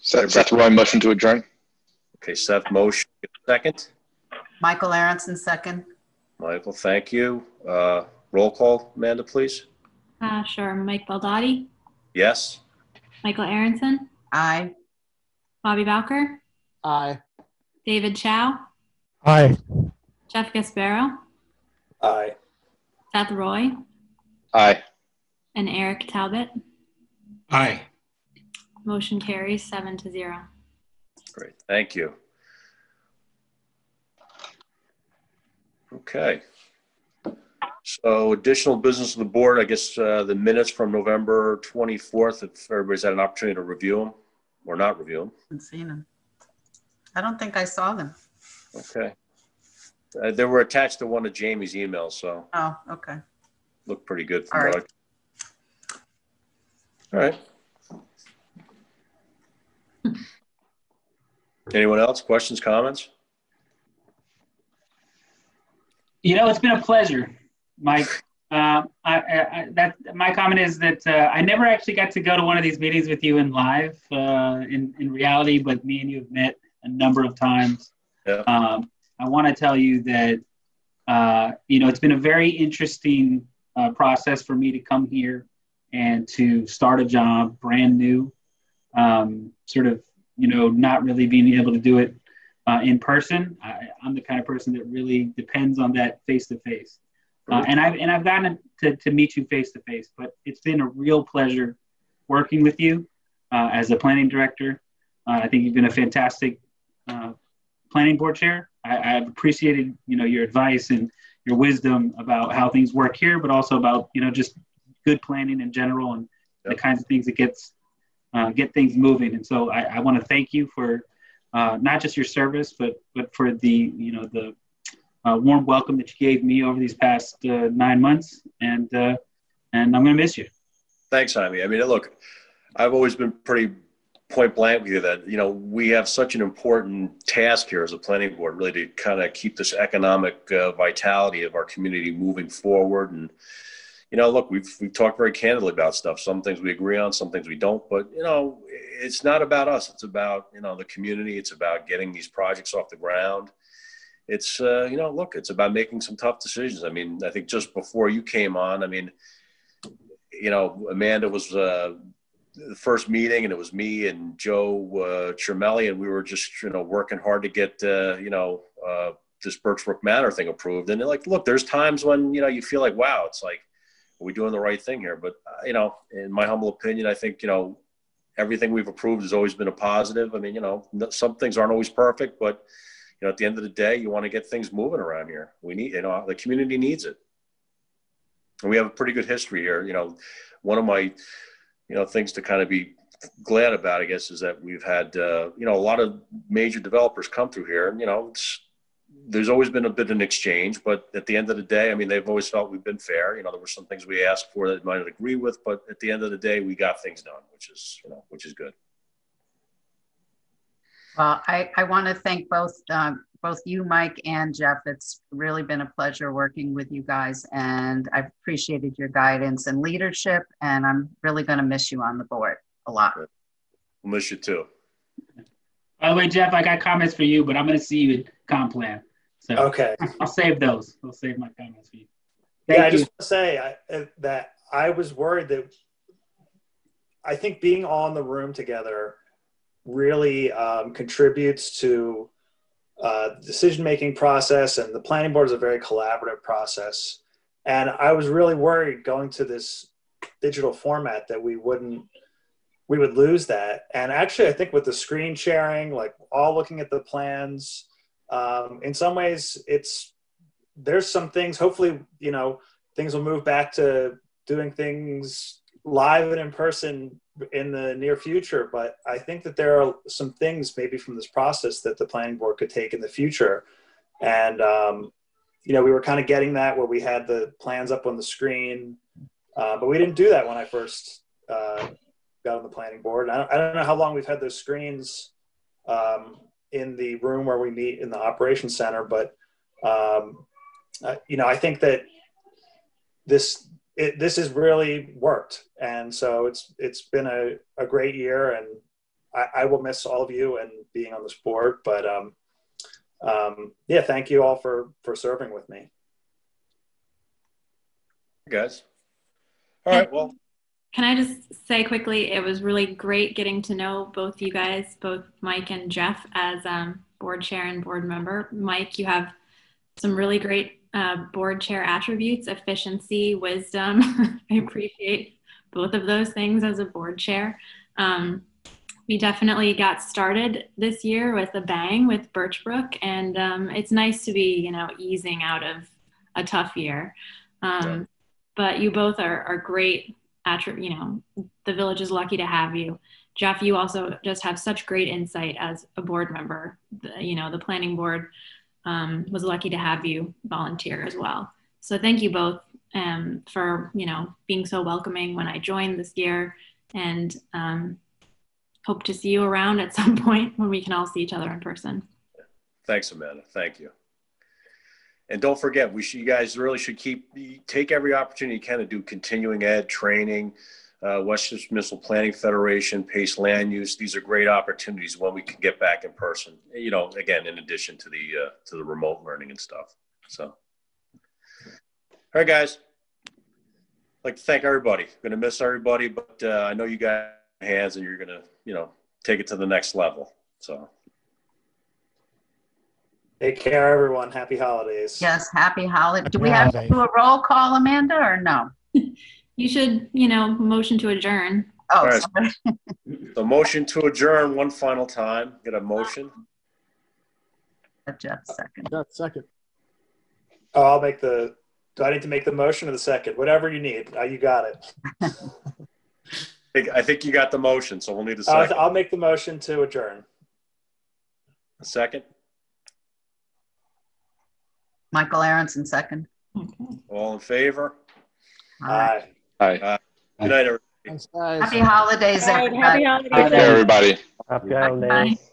Seth Roy, motion to adjourn. Okay, Seth, motion. Second. Michael Aronson, second. Michael, thank you. Roll call, Amanda, please. Sure. Mike Baldotti. Yes. Michael Aronson. Aye. Bobby Bowker. Aye. David Chow. Aye. Jeff Gasparo. Aye. Seth Roy. Aye. And Eric Talbot. Aye. Motion carries 7-0. Great, thank you. Okay. So additional business of the board, I guess the minutes from November 24th, if everybody's had an opportunity to review them or not review them. I haven't seen them. I don't think I saw them. Okay. They were attached to one of Jamie's emails, so. Oh, okay. Looked pretty good. All right. All right. Anyone else? Questions, comments? It's been a pleasure, Mike. My comment is that I never actually got to go to one of these meetings with you in live, in reality, but me and you have met a number of times. Yeah. I want to tell you that, it's been a very interesting process for me to come here and to start a job brand new, not really being able to do it in person. I'm the kind of person that really depends on that face-to-face. And I've gotten to meet you face-to-face, but it's been a real pleasure working with you as a planning director. I think you've been a fantastic planning board chair. I've appreciated, your advice and your wisdom about how things work here, but also about, just good planning in general and the kinds of things that get things moving. And so I want to thank you for not just your service, but for the warm welcome that you gave me over these past 9 months. And I'm going to miss you. Thanks, Jaime. I mean, look, I've always been pretty point blank with you that, we have such an important task here as a planning board, really to kind of keep this economic vitality of our community moving forward. And, look, we've talked very candidly about stuff. Some things we agree on, some things we don't, but, it's not about us. It's about, the community. It's about getting these projects off the ground. It's, look, it's about making some tough decisions. I mean, I think just before you came on, Amanda was the first meeting, and it was me and Joe Chermelli, and we were just, working hard to get, this Birchbrook Manor thing approved. And they're like, look, there's times when, you feel like, wow, it's like, are we doing the right thing here? But, in my humble opinion, I think, everything we've approved has always been a positive. I mean, some things aren't always perfect, but, at the end of the day, you want to get things moving around here. We need, the community needs it. And we have a pretty good history here. One of my, things to kind of be glad about, I guess, is that we've had, a lot of major developers come through here. And, there's always been a bit of an exchange, but at the end of the day, I mean, they've always felt we've been fair. There were some things we asked for that they might not agree with, but at the end of the day, we got things done, which is good. Well, I want to thank both you, Mike, and Jeff. It's really been a pleasure working with you guys, and I've appreciated your guidance and leadership, and I'm really going to miss you on the board a lot. We'll miss you too. By the way, Jeff, I got comments for you, but I'm going to see you in comp plan. So okay. I'll save those. I'll save my comments for you. I just want to say that I was worried that I think being all in the room together really contributes to the decision-making process, and the planning board is a very collaborative process. And I was really worried going to this digital format that we would lose that. And actually, I think with the screen sharing, like all looking at the plans, in some ways there's some things, hopefully, things will move back to doing things live and in person in the near future. But I think that there are some things maybe from this process that the planning board could take in the future. And, we were kind of getting that where we had the plans up on the screen, but we didn't do that when I first got on the planning board. I don't know how long we've had those screens in the room where we meet in the operations center, but I think that this has really worked, and so it's been a great year, and I will miss all of you and being on this board, but thank you all for serving with me. Hey guys. All right, well. Can I just say quickly, it was really great getting to know both you guys, both Mike and Jeff, as board chair and board member. Mike, you have some really great board chair attributes: efficiency, wisdom. I appreciate both of those things as a board chair. We definitely got started this year with a bang with Birchbrook, and it's nice to be, easing out of a tough year. But you both are great. The village is lucky to have you. Jeff, you also just have such great insight as a board member. The planning board was lucky to have you volunteer as well. So thank you both for, being so welcoming when I joined this year, and hope to see you around at some point when we can all see each other in person. Thanks, Amanda. Thank you. And don't forget, you guys really should take every opportunity you can to do continuing ed training, Westchester Municipal Planning Federation, PACE Land Use. These are great opportunities when we can get back in person, again, in addition to the remote learning and stuff. So, all right, guys. I'd like to thank everybody. Going to miss everybody, but I know you got hands and you're going to, take it to the next level. So. Take care, everyone. Happy holidays. Yes, happy holiday. Do we have to do a roll call, Amanda, or no? You should, motion to adjourn. Oh, right. So motion to adjourn one final time. Get a motion. Jeff, second. Jeff, second. Oh, I'll make do I need to make the motion or the second? Whatever you need. You got it. I think you got the motion, so we'll need a second. I'll make the motion to adjourn. A second. Michael Aronson, second. All in favor? Aye. Aye. Good night, everybody. Thanks, guys. Happy holidays, everybody. Happy holidays. Take care, everybody. Happy holidays. Bye.